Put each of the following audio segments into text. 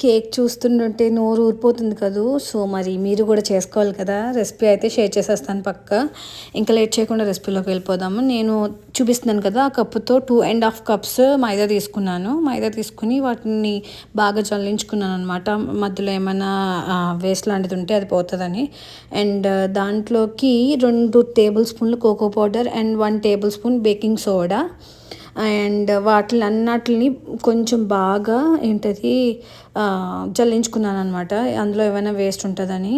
Cake చూస్తుంటుంటే నోరు ఊరిపోతుంది కదూ. So మరి మీరు కూడా చేసుకోవాలి కదా. రెసిపీ అయితే షేర్ చేసేస్తాను పక్కా. ఇంకా లేట్ చేయకుండా రెసిపీలోకి వెళ్ళిపోదాము. నేను చూపిస్తున్నాను కదా, ఆ కప్పుతో 2.5 కప్స్ మైదా తీసుకున్నాను. మైదా తీసుకుని వాటిని బాగా జల్లించుకున్నాను అనమాట. మధ్యలో ఏమైనా వేస్ట్ లాంటిది ఉంటే అది పోతుందని. అండ్ దాంట్లోకి 2 టేబుల్ స్పూన్లు cocoa powder and 1 table spoon baking soda and అన్నిటిని కొంచెం బాగా జల్లించుకున్నాను అనమాట, అందులో ఏమైనా వేస్ట్ ఉంటుందని.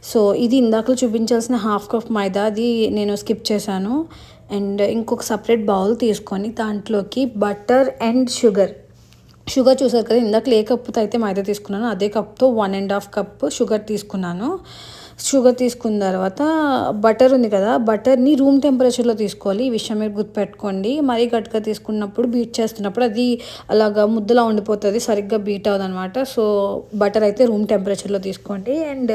సో ఇది ఇందాక చూపించాల్సిన 1/2 కప్ మైదా, అది నేను స్కిప్ చేశాను. అండ్ ఇంకొక సపరేట్ బౌల్ తీసుకొని దాంట్లోకి బటర్ అండ్ షుగర్ చూసారు కదా, ఇందాక ఏ కప్పుతో అయితే మైదా తీసుకున్నాను అదే కప్తో 1.5 కప్ షుగర్ తీసుకున్నాను. షుగర్ తీసుకున్న తర్వాత బటర్ ఉంది కదా, బటర్ని రూమ్ టెంపరేచర్లో తీసుకోవాలి. ఈ విషయం మీరు గుర్తుపెట్టుకోండి. మరీ గట్టిగా తీసుకున్నప్పుడు బీట్ చేస్తున్నప్పుడు అది అలాగా ముద్దలా ఉండిపోతుంది, సరిగ్గా బీట్ అవ్వదు అనమాట. సో బటర్ అయితే రూమ్ టెంపరేచర్లో తీసుకోండి. అండ్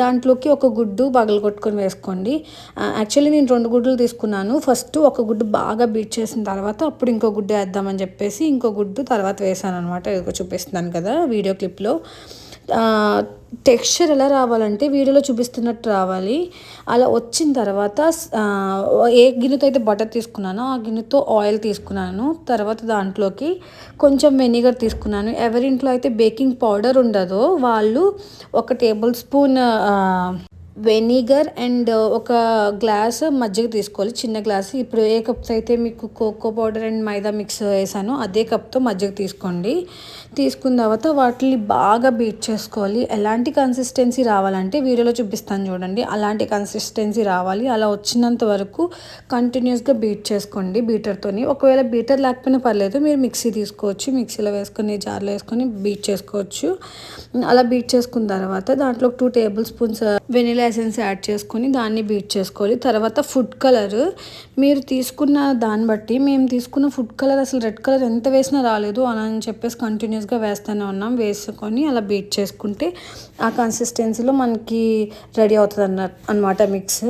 దాంట్లోకి ఒక గుడ్డు పగలగొట్టుకొని వేసుకోండి. యాక్చువల్లీ నేను 2 గుడ్లు తీసుకున్నాను. ఫస్ట్ ఒక గుడ్డు బాగా బీట్ చేసిన తర్వాత అప్పుడు ఇంకో గుడ్డు వేద్దామని చెప్పేసి ఇంకో గుడ్డు తర్వాత వేసాను అనమాట. ఇది చూపిస్తున్నాను కదా వీడియో క్లిప్లో. టెక్స్చర్ ఎలా రావాలంటే వీడియోలో చూపిస్తున్నట్టు రావాలి. అలా వచ్చిన తర్వాత ఏ గిన్నెతో అయితే బటర్ తీసుకున్నానో ఆ గిన్నెతో ఆయిల్ తీసుకున్నాను. తర్వాత దాంట్లోకి కొంచెం వెనిగర్ తీసుకున్నాను. ఎవరింట్లో అయితే బేకింగ్ పౌడర్ ఉండదో వాళ్ళు 1 టేబుల్ స్పూన్ వెనిగర్ అండ్ ఒక గ్లాస్ మజ్జిగ తీసుకోవాలి, చిన్న గ్లాస్. ఇప్పుడు ఏ కప్స్ అయితే మీకు cocoa powder and maida mix వేసానో అదే కప్తో మజ్జిగ తీసుకోండి. తీసుకున్న తర్వాత వాటిని బాగా బీట్ చేసుకోవాలి. ఎలాంటి కన్సిస్టెన్సీ రావాలంటే వీడియోలో చూపిస్తాను చూడండి, అలాంటి కన్సిస్టెన్సీ రావాలి. అలా వచ్చినంత వరకు కంటిన్యూస్గా బీట్ చేసుకోండి బీటర్తోని. ఒకవేళ బీటర్ లేకపోయినా పర్లేదు, మీరు మిక్సీ తీసుకోవచ్చు, మిక్సీలో వేసుకొని జార్లో వేసుకొని బీట్ చేసుకోవచ్చు. అలా బీట్ చేసుకున్న తర్వాత దాంట్లో 2 table spoons vanilla essence add చేసుకొని దాన్ని బీట్ చేసుకోవాలి. తర్వాత ఫుడ్ కలర్ మీరు తీసుకున్న దాన్ని బట్టి, మేము తీసుకున్న ఫుడ్ కలర్ అసలు రెడ్ కలర్ ఎంత వేసినా రాలేదు, అలా అని చెప్పేసి కంటిన్యూస్గా వేస్తూనే ఉన్నాం. వేసుకొని అలా బీట్ చేసుకుంటే ఆ కన్సిస్టెన్సీలో మనకి రెడీ అవుతుంది అన్నమాట మిక్స్.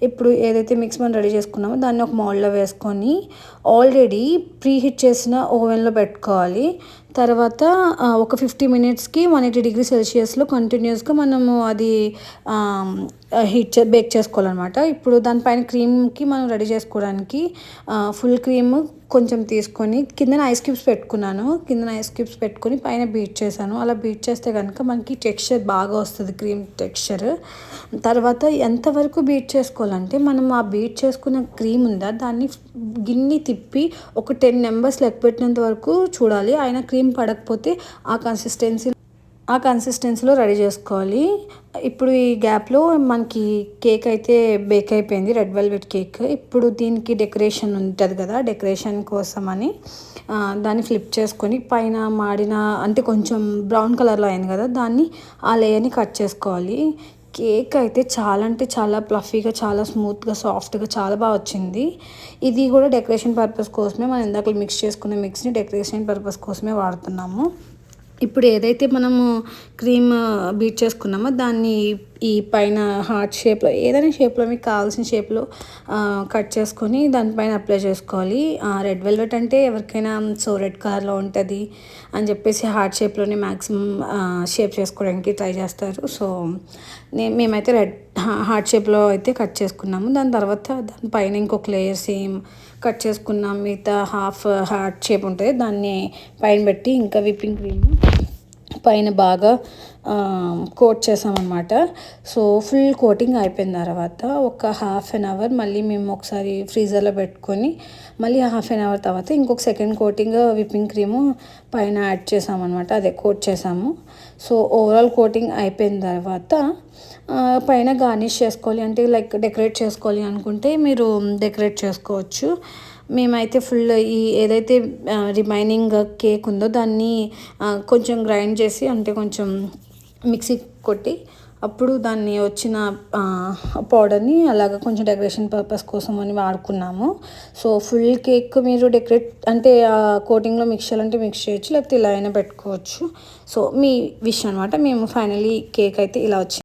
ఇప్పుడు ఏదైతే మిక్స్ మనం రెడీ చేసుకున్నామో దాన్ని ఒక మౌల్డ్లో వేసుకొని ఆల్రెడీ ప్రీ హీట్ చేసిన ఓవెన్లో పెట్టుకోవాలి. తర్వాత ఒక 50 మినిట్స్కి 180 డిగ్రీ సెల్సియస్లో కంటిన్యూస్గా మనము అది బేక్ చేసుకోవాలన్నమాట. ఇప్పుడు దానిపైన క్రీమ్కి మనం రెడీ చేసుకోవడానికి ఫుల్ క్రీమ్ కొంచెం తీసుకొని కిందన ఐస్ క్యూబ్స్ పెట్టుకున్నాను. కిందన ఐస్ క్యూబ్స్ పెట్టుకొని పైన బీట్ చేశాను. అలా బీట్ చేస్తే కనుక మనకి టెక్స్చర్ బాగా వస్తుంది, క్రీమ్ టెక్స్చర్. తర్వాత ఎంతవరకు బీట్ చేసుకోవాలంటే మనం ఆ బీట్ చేసుకున్న క్రీమ్ ఉందా దాన్ని గిన్నె తిప్పి ఒక 10 నెంబర్స్ లెక్క పెట్టినంత వరకు చూడాలి. అయినా క్రీమ్ పడకపోతే ఆ కన్సిస్టెన్సీలో రెడీ చేసుకోవాలి. ఇప్పుడు ఈ గ్యాప్లో మనకి కేక్ అయితే బేక్ అయిపోయింది, రెడ్ వెల్వెట్ కేక్. ఇప్పుడు దీనికి డెకరేషన్ ఉంటుంది కదా, డెకరేషన్ కోసం అని దాన్ని ఫ్లిప్ చేసుకొని పైన మాడిన అంటే కొంచెం బ్రౌన్ కలర్లో అయింది కదా, దాన్ని ఆ లేయర్ని కట్ చేసుకోవాలి. కేక్ అయితే చాలా అంటే చాలా ప్లఫీగా, చాలా స్మూత్గా, సాఫ్ట్గా చాలా బాగా వచ్చింది. ఇది కూడా డెకరేషన్ పర్పస్ కోసమే, మనం ఇందాక మిక్స్ చేసుకున్న మిక్స్ని డెకరేషన్ పర్పస్ కోసమే వాడుతున్నాము. ఇప్పుడు ఏదైతే మనము క్రీమ్ బీట్ చేసుకున్నామో దాన్ని ఈ పైన హార్ట్ షేప్లో, ఏదైనా షేప్లో మీకు కావాల్సిన షేప్లో కట్ చేసుకొని దానిపైన అప్లై చేసుకోవాలి. రెడ్ వెల్వెట్ అంటే ఎవరికైనా సో రెడ్ కలర్లో ఉంటుంది అని చెప్పేసి హార్ట్ షేప్లోనే మ్యాక్సిమం షేప్ చేసుకోవడానికి ట్రై చేస్తారు. సో మేమైతే హార్ట్ షేప్లో అయితే కట్ చేసుకున్నాము. దాని తర్వాత దానిపైన ఇంకొక లేయర్ సేమ్ కట్ చేసుకున్నాం. మిగతా హాఫ్ హార్ట్ షేప్ ఉంటుంది, దాన్ని పైన పెట్టి ఇంకా విప్పింగ్ క్రీమ్ పైన బాగా కోట్ చేసామన్నమాట. సో ఫుల్ కోటింగ్ అయిపోయిన తర్వాత ఒక 1/2 అవర్ మళ్ళీ మేము ఒకసారి ఫ్రీజర్లో పెట్టుకొని మళ్ళీ 1/2 అవర్ తర్వాత ఇంకొక సెకండ్ కోటింగ్ విప్పింగ్ క్రీము పైన యాడ్ చేసామన్నమాట, అదే కోట్ చేసాము. సో ఓవరాల్ కోటింగ్ అయిపోయిన తర్వాత పైన గార్నిష్ చేసుకోవాలి, అంటే లైక్ డెకరేట్ చేసుకోవాలి అనుకుంటే మీరు డెకరేట్ చేసుకోవచ్చు. మేమైతే ఫుల్ ఈ ఏదైతే రిమైనింగ్ కేక్ ఉందో దాన్ని కొంచెం గ్రైండ్ చేసి, అంటే కొంచెం మిక్సీ కొట్టి అప్పుడు దాన్ని వచ్చిన పౌడర్ని అలాగ కొంచెం డెకరేషన్ పర్పస్ కోసం అని వాడుకున్నాము. సో ఫుల్ కేక్ మీరు డెకరేట్ అంటే కోటింగ్లో మిక్స్ చేయాలంటే మిక్స్ చేయొచ్చు, లేకపోతే ఇలా అయినా పెట్టుకోవచ్చు. సో మీ విష్ అనమాట. మేము ఫైనలీ కేక్ అయితే ఇలా వచ్చింది.